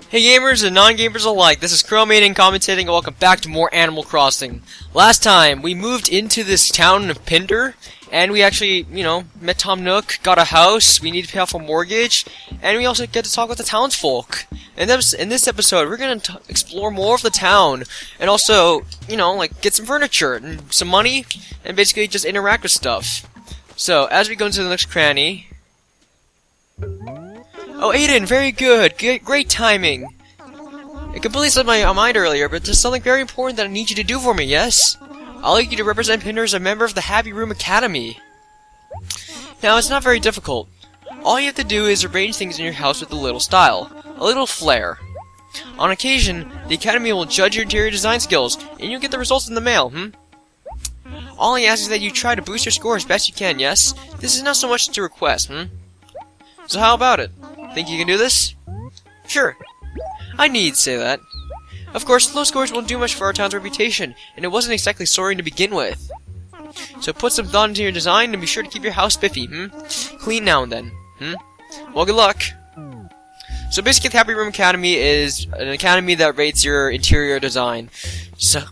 Hey gamers and non-gamers alike, this is Crowmating commentating and welcome back to more Animal Crossing. Last time, we moved into this town of Pinder, and we actually, met Tom Nook, got a house, we need to pay off a mortgage, and we also get to talk with the townsfolk. And in this episode, we're going to explore more of the town, and also, get some furniture, and some money, and basically just interact with stuff. So, as we go into the next cranny... Oh, Aiden, very good. Great timing. It completely slipped my mind earlier, but there's something very important that I need you to do for me, yes? I'd like you to represent Pinder as a member of the Happy Room Academy. Now, it's not very difficult. All you have to do is arrange things in your house with a little style, a little flair. On occasion, the Academy will judge your interior design skills, and you'll get the results in the mail, All I ask is that you try to boost your score as best you can, yes? This is not so much to request, So how about it? Think you can do this? Sure. I need say that. Of course, low scores won't do much for our town's reputation, and it wasn't exactly soaring to begin with. So put some thought into your design and be sure to keep your house spiffy, Clean now and then, Well, good luck. So basically, the Happy Room Academy is an academy that rates your interior design. So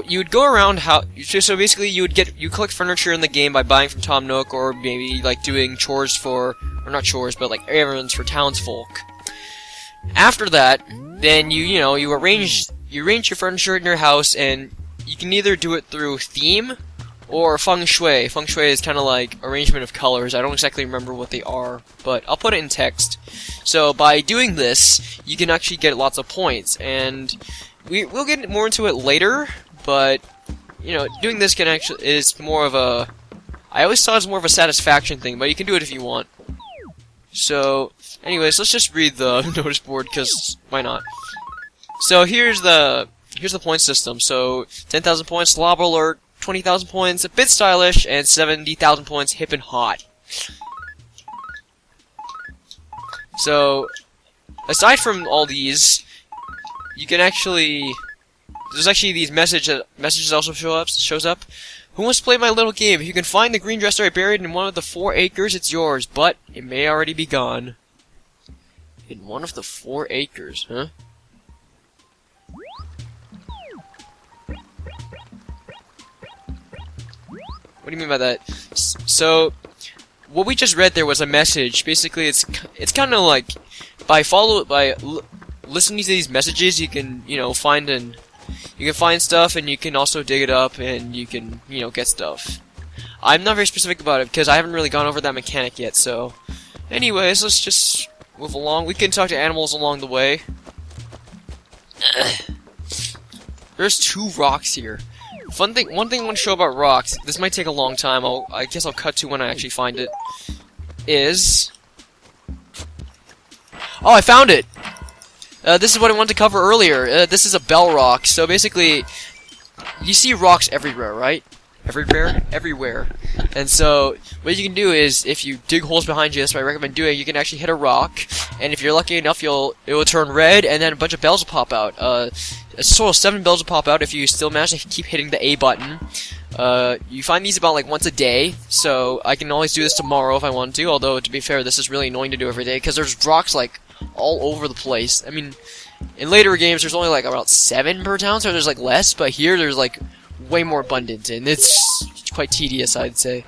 you would go around so basically you collect furniture in the game by buying from Tom Nook, or maybe like doing chores or not chores, but like errands for townsfolk. After that, then you arrange your furniture in your house, and you can either do it through theme or feng shui. Feng shui is kind of like arrangement of colors. I don't exactly remember what they are, but I'll put it in text. So by doing this, you can actually get lots of points, and we'll get more into it later, but doing this is more of a... I always thought it was more of a satisfaction thing, but you can do it if you want. So, anyways, let's just read the notice board, because why not? So here's the point system. So 10,000 points, slob alert, 20,000 points, a bit stylish, and 70,000 points, hip and hot. So, aside from all these, you can there's actually these messages also shows up. Who wants to play my little game? If you can find the green dresser I buried in one of the 4 acres, it's yours, but it may already be gone. In one of the 4 acres, huh? What do you mean by that? So, what we just read there was a message. Basically, it's kind of like by listening to these messages, you can find stuff, and you can also dig it up, and you can get stuff. I'm not very specific about it because I haven't really gone over that mechanic yet. So, anyways, let's just move along. We can talk to animals along the way. There's 2 rocks here. One thing I want to show about rocks. This might take a long time. I guess I'll cut to when I actually find it. Oh, I found it. This is what I wanted to cover earlier. This is a bell rock. So basically, you see rocks everywhere, right? Everywhere. And so, what you can do is, if you dig holes behind you, that's what I recommend doing, you can actually hit a rock, and if you're lucky enough, it will turn red, and then a bunch of bells will pop out. A total of 7 bells will pop out if you still manage to keep hitting the A button. You find these about like once a day, so I can always do this tomorrow if I want to, although to be fair, this is really annoying to do every day, because there's rocks like all over the place. I mean, in later games there's only like about 7 per town, so there's like less, but here there's like way more abundant, and it's quite tedious, I'd say.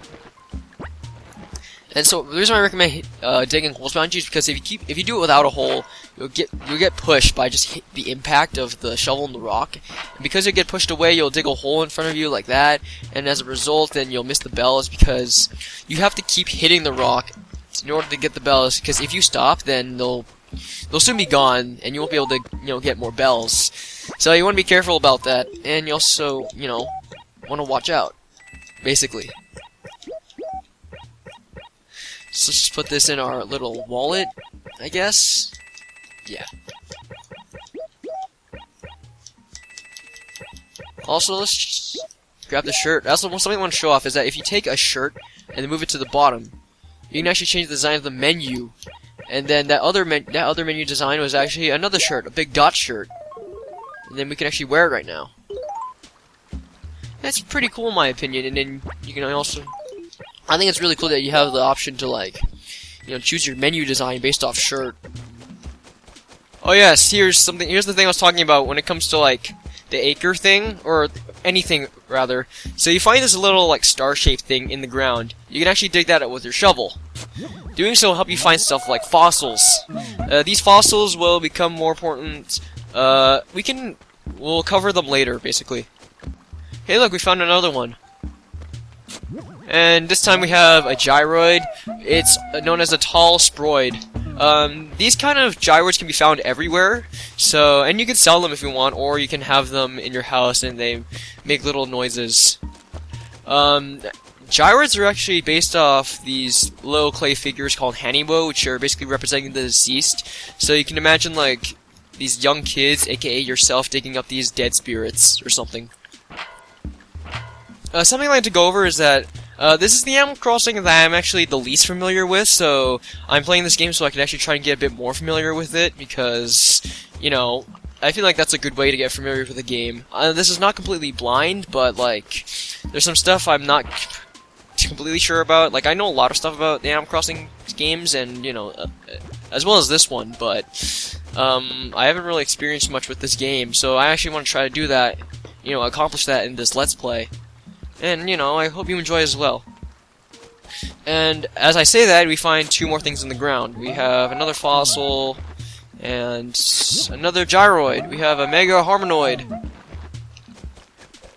And so the reason I recommend digging holes behind you is because if you do it without a hole, you'll get pushed by just the impact of the shovel and the rock. And because you get pushed away, you'll dig a hole in front of you like that, and as a result, then you'll miss the bells because you have to keep hitting the rock in order to get the bells. Because if you stop, then they'll soon be gone, and you won't be able to get more bells. So you want to be careful about that, and you also want to watch out, basically. So let's just put this in our little wallet, I guess. Yeah. Also, let's just grab the shirt. Also, something I want to show off is that if you take a shirt and then move it to the bottom, you can actually change the design of the menu. And then that other menu design was actually another shirt, a big dot shirt. And then we can actually wear it right now. That's pretty cool in my opinion. And then you can also... I think it's really cool that you have the option to, like, choose your menu design based off shirt. Oh yes, here's something. Here's the thing I was talking about when it comes to like the acre thing, or anything rather. So you find this little like star-shaped thing in the ground. You can actually dig that out with your shovel. Doing so will help you find stuff like fossils. These fossils will become more important. We'll cover them later, basically. Hey, look, we found another one. And this time we have a gyroid. It's known as a tall sproid. These kind of gyroids can be found everywhere, and you can sell them if you want, or you can have them in your house and they make little noises. Gyroids are actually based off these little clay figures called Hanibo, which are basically representing the deceased. So you can imagine like these young kids, aka yourself, digging up these dead spirits or something. Something I'd like to go over is that this is the Animal Crossing that I'm actually the least familiar with, so I'm playing this game so I can actually try and get a bit more familiar with it, because, you know, I feel like that's a good way to get familiar with the game. This is not completely blind, but, like, there's some stuff I'm not completely sure about. Like, I know a lot of stuff about the Animal Crossing games, and, you know, as well as this one, but I haven't really experienced much with this game, so I actually want to try to do that, you know, accomplish that in this Let's Play. And, you know, I hope you enjoy as well. And as I say that, we find two more things in the ground. We have another fossil, and another gyroid. We have a mega harmonoid.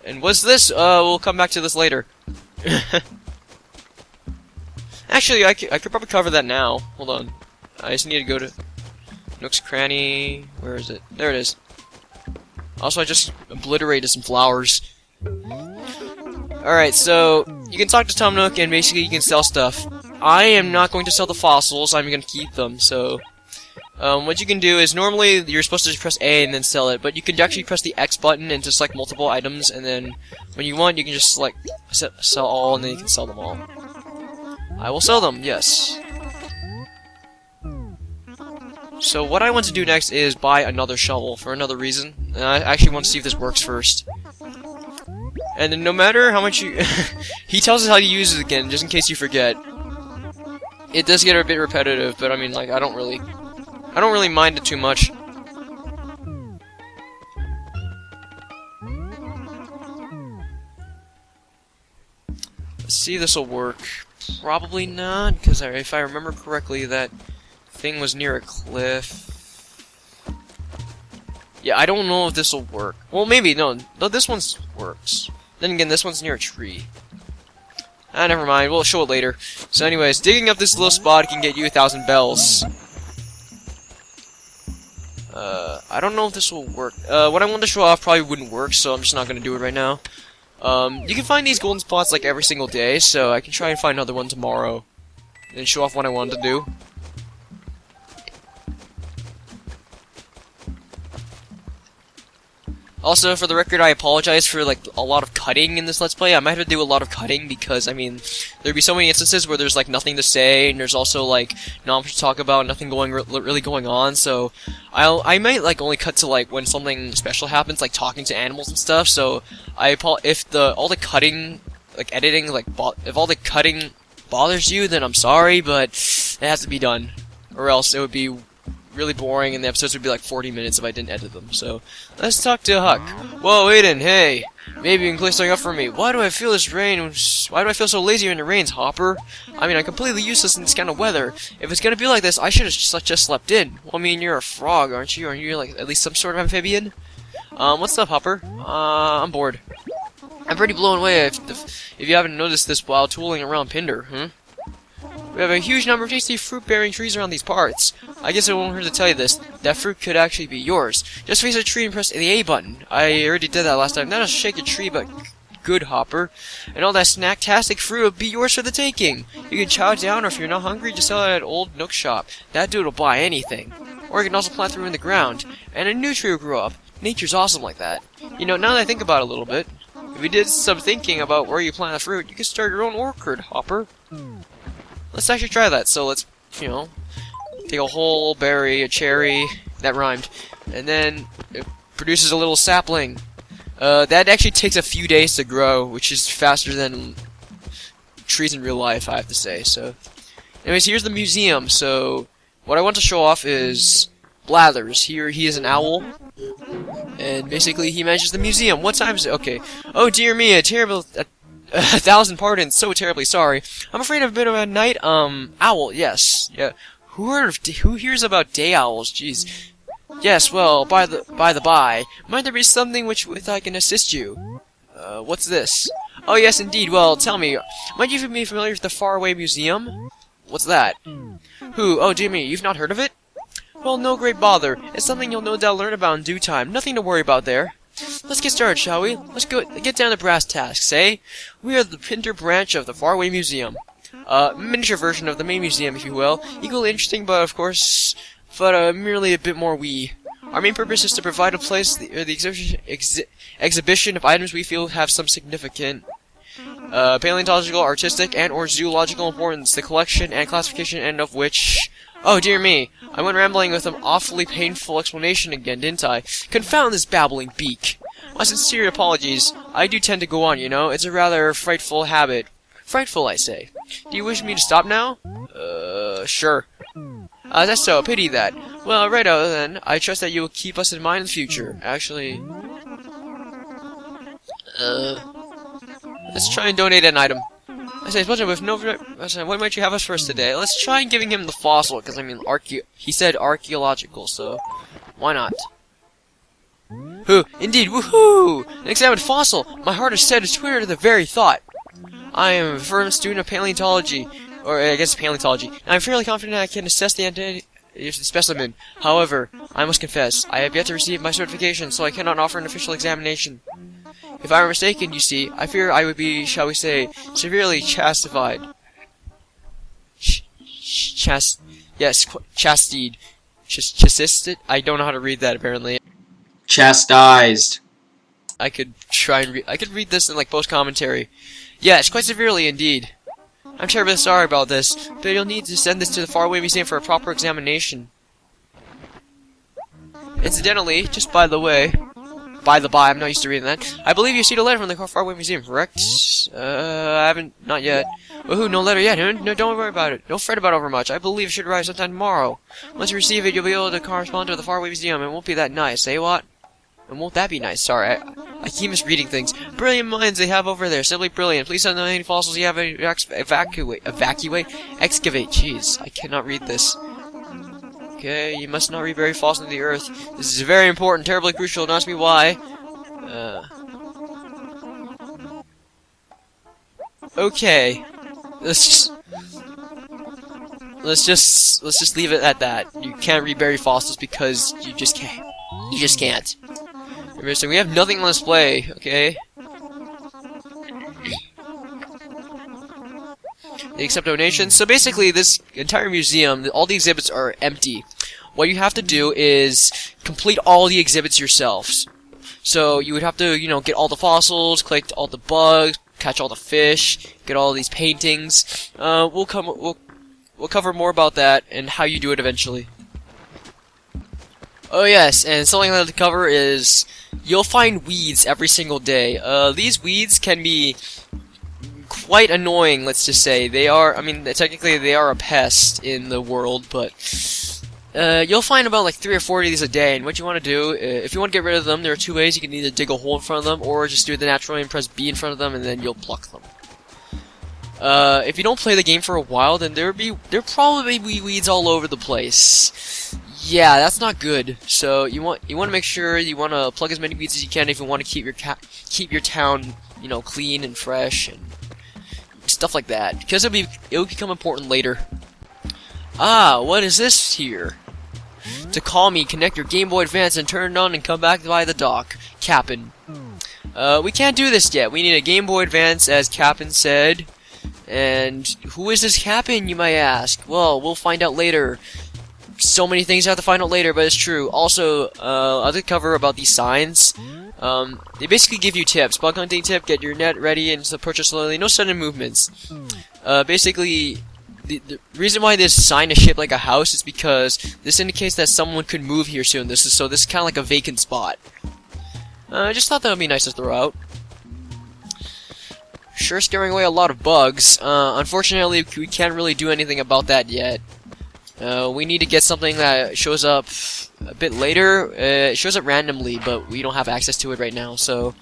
And what's this? We'll come back to this later. Actually, I could probably cover that now. Hold on. I just need to go to Nook's Cranny. Where is it? There it is. Also, I just obliterated some flowers. Alright, so you can talk to Tom Nook and basically you can sell stuff. I am not going to sell the fossils, I'm going to keep them, so what you can do is normally you're supposed to just press A and then sell it, but you can actually press the X button and just select multiple items, and then when you want you can just select sell all, and then you can sell them all. I will sell them, yes. So what I want to do next is buy another shovel for another reason, and I actually want to see if this works first. And then no matter how much you... he tells us how to use it again, just in case you forget. It does get a bit repetitive, but I mean, like, I don't really mind it too much. Let's see if this will work. Probably not, because if I remember correctly, that thing was near a cliff. Yeah, I don't know if this will work. Well, maybe, no, this one works. Then again, this one's near a tree. Never mind, we'll show it later. So anyways, digging up this little spot can get you 1,000 bells. I don't know if this will work. What I wanted to show off probably wouldn't work, so I'm just not going to do it right now. You can find these golden spots like every single day, so I can try and find another one tomorrow. And show off what I wanted to do. Also, for the record, I apologize for, like, a lot of cutting in this Let's Play. I might have to do a lot of cutting because, I mean, there'd be so many instances where there's, like, nothing to say, and there's also, like, not much to talk about, nothing really going on, so I might, like, only cut to, like, when something special happens, like talking to animals and stuff, so if all the cutting, like, editing, like, if all the cutting bothers you, then I'm sorry, but it has to be done, or else it would be really boring, and the episodes would be like 40 minutes if I didn't edit them. So, let's talk to Huck. Whoa, Aiden, hey! Maybe you can clear something up for me. Why do I feel this rain? Why do I feel so lazy when it rains, Hopper? I mean, I'm completely useless in this kind of weather. If it's gonna be like this, I should have just slept in. Well, I mean, you're a frog, aren't you? Aren't you, like, at least some sort of amphibian? What's up, Hopper? I'm bored. I'm pretty blown away if you haven't noticed this while tooling around Pinder, huh? We have a huge number of tasty fruit-bearing trees around these parts. I guess it won't hurt to tell you this. That fruit could actually be yours. Just face a tree and press the A button. I already did that last time. Not a shake a tree, but good, Hopper. And all that snacktastic fruit will be yours for the taking. You can chow it down, or if you're not hungry, just sell it at Old Nook's shop. That dude will buy anything. Or you can also plant through in the ground, and a new tree will grow up. Nature's awesome like that. You know, now that I think about it a little bit, if you did some thinking about where you plant the fruit, you could start your own orchard, Hopper. Let's actually try that. So let's, you know, take a whole berry, a cherry, that rhymed, and then it produces a little sapling. That actually takes a few days to grow, which is faster than trees in real life, I have to say. So, anyways, here's the museum. So, what I want to show off is Blathers. Here he is an owl, and basically he manages the museum. What time is it? Okay. Oh dear me, a terrible, a thousand pardons. So terribly sorry. I'm afraid I've been a night owl. Yes. Yeah. Who hears about day owls? Jeez. Yes. Well, by the by, might there be something with I can assist you? What's this? Oh yes, indeed. Well, tell me, might you be familiar with the Faraway Museum? What's that? Who? Oh dear me, you've not heard of it? Well, no great bother. It's something you'll no doubt learn about in due time. Nothing to worry about there. Let's get started, shall we? Let's get down to brass tacks, eh? We are the Pinter branch of the Faraway Museum. Miniature version of the main museum, if you will. Equally interesting, but of course, merely a bit more wee. Our main purpose is to provide a place, the exhibition of items we feel have some significant paleontological, artistic, and/or zoological importance. The collection and classification end of which... Oh dear me, I went rambling with an awfully painful explanation again, didn't I? Confound this babbling beak. My sincere apologies. I do tend to go on, you know. It's a rather frightful habit. Frightful, I say. Do you wish me to stop now? Sure. That's so. Pity that. Well, righto then. I trust that you will keep us in mind in the future. Actually... let's try and donate an item. I say, with no... What might you have us first today? Let's try and giving him the fossil, because, I mean, he said archaeological, so... Why not? Who? Indeed, woohoo! An examined fossil! My heart is set to twitter to the very thought. I am a firm student of paleontology, or I guess paleontology, and I'm fairly confident I can assess the identity of the specimen. However, I must confess, I have yet to receive my certification, so I cannot offer an official examination. If I were mistaken, you see, I fear I would be, shall we say, severely chastified. Chastised. Chastised? I don't know how to read that, apparently. Chastised. I could try and I could read this in, like, post-commentary. Yes, quite severely indeed. I'm terribly sorry about this, but you'll need to send this to the Faraway Museum for a proper examination. Incidentally, just by the way... By the by, I'm not used to reading that. I believe you received a letter from the Faraway Museum, correct? I haven't, not yet. Woohoo, no letter yet, huh? No, don't worry about it. Don't fret about it over much. I believe it should arrive sometime tomorrow. Once you receive it, you'll be able to correspond to the Faraway Museum. It won't be that nice, eh, what? And won't that be nice? Sorry, I keep misreading things. Brilliant minds they have over there, simply brilliant. Please send them any fossils you have evacuate? Excavate, jeez, I cannot read this. Okay, you must not rebury fossils into the earth. This is very important, terribly crucial, don't ask me why. Okay. Let's just leave it at that. You can't rebury fossils because you just can't. You just can't. So we have nothing on display, okay? They accept donations. So basically, this entire museum, all the exhibits are empty. What you have to do is complete all the exhibits yourself. So you would have to, you know, get all the fossils, collect all the bugs, catch all the fish, get all these paintings. We'll cover more about that and how you do it eventually. Oh yes, and something I'd like to cover is you'll find weeds every single day. These weeds can be quite annoying, let's just say. They are, I mean, technically they are a pest in the world, but you'll find about like 3 or 4 of these a day, and what you want to do, if you want to get rid of them, there are 2 ways. You can either dig a hole in front of them, or just do it the natural way and press B in front of them, and then you'll pluck them. If you don't play the game for a while, then there'll probably be weeds all over the place. Yeah, that's not good. So you want to make sure you want to plug as many weeds as you can if you want to keep your town, you know, clean and fresh and stuff like that, because it'll become important later. Ah, what is this here? To call me, connect your Game Boy Advance and turn it on and come back by the dock. Cap'n. We can't do this yet. We need a Game Boy Advance, as Cap'n said. And who is this Cap'n, you might ask? Well, we'll find out later. So many things I have to find out later, but it's true. Also, I'll cover about these signs. They basically give you tips. Bug hunting tip, get your net ready and approach it slowly. No sudden movements. Basically, the reason why this sign is shaped like a house is because this indicates that someone could move here soon. This is kind of like a vacant spot. I just thought that would be nice to throw out. Sure scaring away a lot of bugs. Unfortunately, we can't really do anything about that yet. We need to get something that shows up a bit later. It shows up randomly, but we don't have access to it right now, so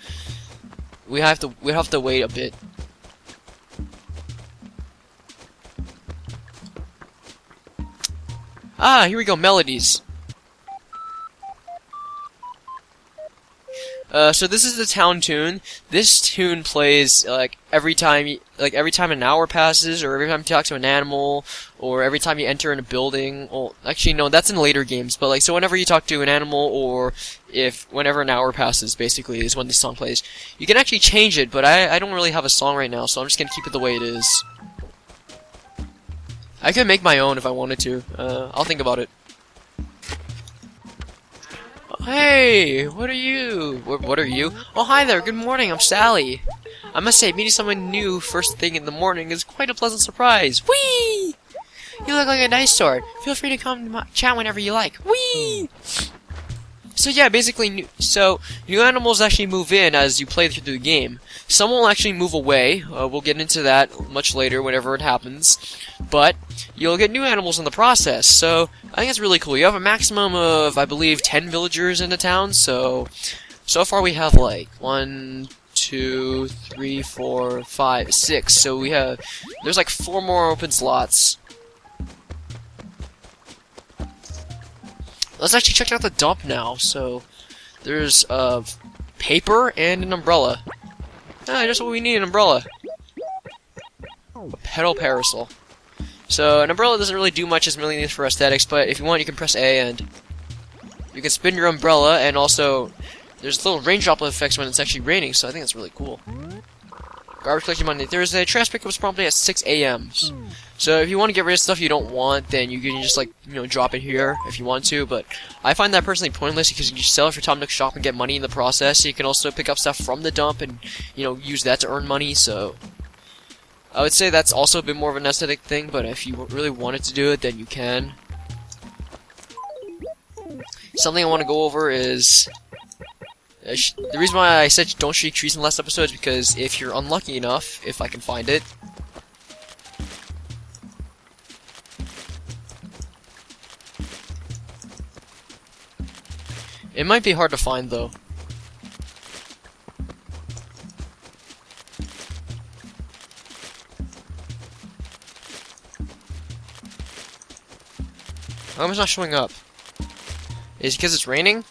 we have to wait a bit. Ah, here we go, melodies. So this is the town tune. This tune plays every time an hour passes, or every time you talk to an animal, or every time you enter in a building. Well, actually, no, that's in later games. But so whenever you talk to an animal, or whenever an hour passes, basically is when this song plays. You can actually change it, but I don't really have a song right now, so I'm just gonna keep it the way it is. I could make my own if I wanted to. I'll think about it. Hey, what are you? What are you? Oh, hi there. Good morning. I'm Sally. I must say, meeting someone new first thing in the morning is quite a pleasant surprise. Whee! You look like a nice sort. Feel free to come to chat whenever you like. Whee! So yeah, basically, new animals actually move in as you play through the game. Some will actually move away. We'll get into that much later, whenever it happens. But you'll get new animals in the process. So I think it's really cool. You have a maximum of, I believe, 10 villagers in the town. So far we have like 1, 2, 3, 4, 5, 6. So there's like 4 more open slots. Let's actually check out the dump now. So there's paper and an umbrella. Just what we need, an umbrella. A pedal parasol. So an umbrella doesn't really do much as merely for aesthetics, but if you want, you can press A and you can spin your umbrella, and also there's little raindrop effects when it's actually raining, so I think that's really cool. Garbage collection Monday. There's a trash pickup promptly at 6 a.m. So if you want to get rid of stuff you don't want, then you can just drop it here if you want to. But I find that personally pointless because you can sell it for Tom Nook's shop and get money in the process. So you can also pick up stuff from the dump and use that to earn money. So I would say that's also a bit more of an aesthetic thing. But if you really wanted to do it, then you can. Something I want to go over is the reason why I said don't shake trees in the last episode is because if you're unlucky enough, if I can find it. It might be hard to find, though. How come it's not showing up? Is it because it's raining?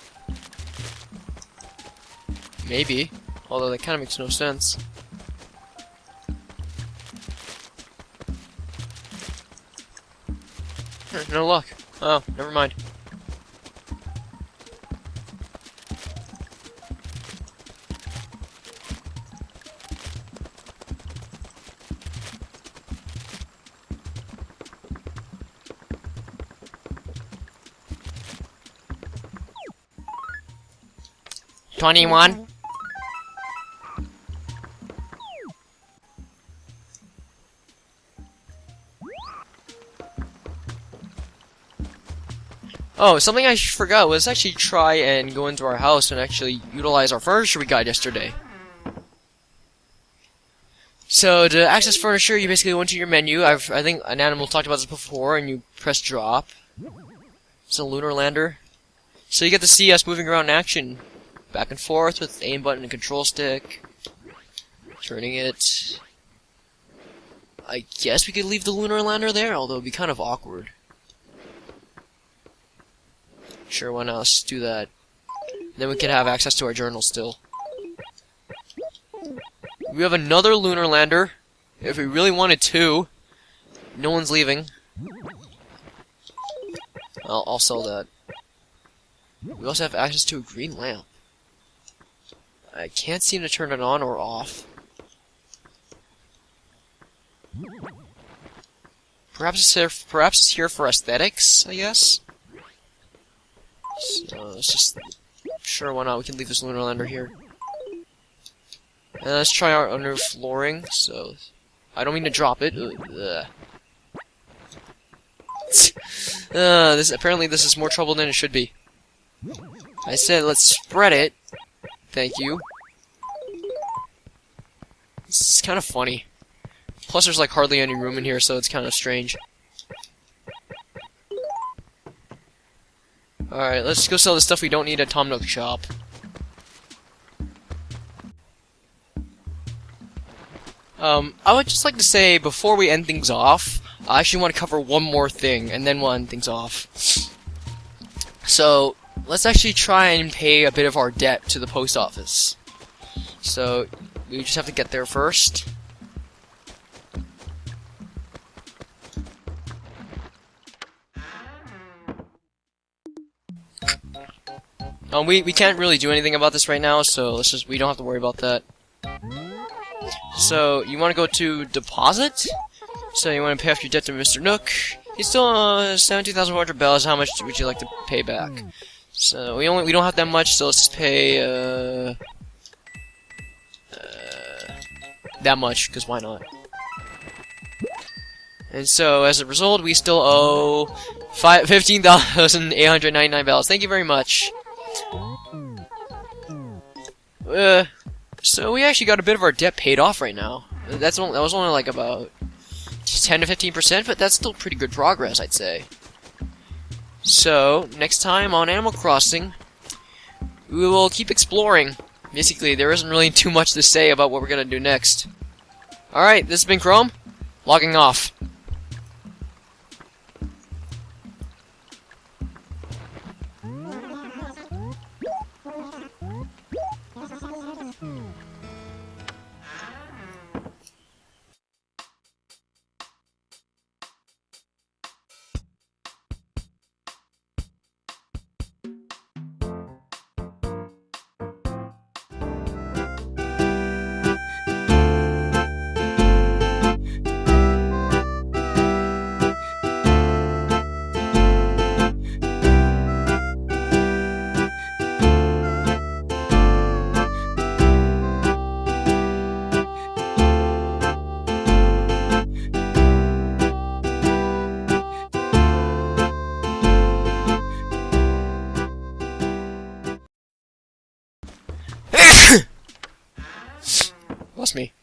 Maybe. Although that kind of makes no sense. No luck. Oh, never mind. $21. Oh, something I forgot was actually try and go into our house and actually utilize our furniture we got yesterday. So to access furniture, you basically go into your menu. I think an animal talked about this before, and you press drop. It's a Lunar Lander. So you get to see us moving around in action, back and forth with the aim button and control stick, turning it. I guess we could leave the Lunar Lander there, although it'd be kind of awkward. Sure, why not? Let's do that. Then we can have access to our journal still. We have another Lunar Lander. If we really wanted to. No one's leaving. I'll sell that. We also have access to a green lamp. I can't seem to turn it on or off. Perhaps it's here for aesthetics, I guess? So, let's just... Sure, why not? We can leave this Lunar Lander here. And let's try our under flooring, so... I don't mean to drop it. Apparently this is more trouble than it should be. I said let's spread it. Thank you. It's kind of funny. Plus there's like hardly any room in here, so it's kind of strange. Alright, let's go sell the stuff we don't need at Tom Nook's shop. I would just like to say, before we end things off, I actually want to cover one more thing, and then we'll end things off. So, let's actually try and pay a bit of our debt to the post office. So, we just have to get there first. We can't really do anything about this right now, so we don't have to worry about that. So, you want to go to deposit? So, you want to pay off your debt to Mr. Nook. He's still 17,400 bells. How much would you like to pay back? So, we don't have that much, so let's just pay that much, because why not? And so, as a result, we still owe 15,899 bells. Thank you very much. So we actually got a bit of our debt paid off right now. That was only like about 10 to 15%, but that's still pretty good progress, I'd say. So, next time on Animal Crossing, we will keep exploring. Basically, there isn't really too much to say about what we're gonna do next. Alright, this has been Chrome, logging off. Lost me.